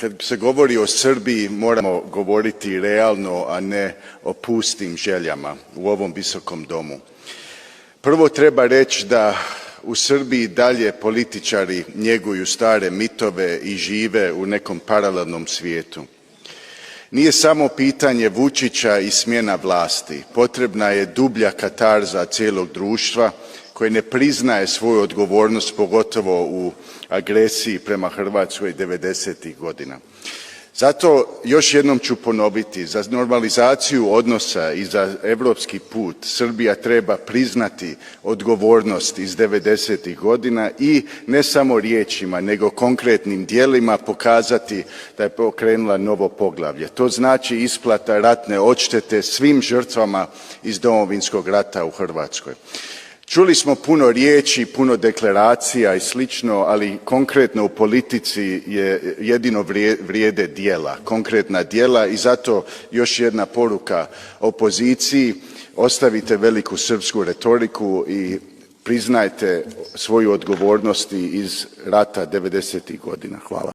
Kad se govori o Srbiji moramo govoriti realno, a ne o pustim željama u ovom visokom domu. Prvo treba reći da u Srbiji dalje političari njeguju stare mitove i žive u nekom paralelnom svijetu. Nije samo pitanje Vučića i smjena vlasti, potrebna je dublja katarza cijelog društva koje ne priznaje svoju odgovornost, pogotovo u agresiji prema Hrvatskoj 90-ih godina. Zato još jednom ću ponoviti, za normalizaciju odnosa i za europski put Srbija treba priznati odgovornost iz 90-ih godina i ne samo riječima nego konkretnim djelima pokazati da je pokrenula novo poglavlje. To znači isplata ratne odštete svim žrtvama iz Domovinskog rata u Hrvatskoj. Čuli smo puno riječi, puno deklaracija i slično, ali konkretno u politici jedino vrijede djela, konkretna djela i zato još jedna poruka opoziciji, ostavite veliku srpsku retoriku i priznajte svoju odgovornost iz rata 90-ih godina. Hvala.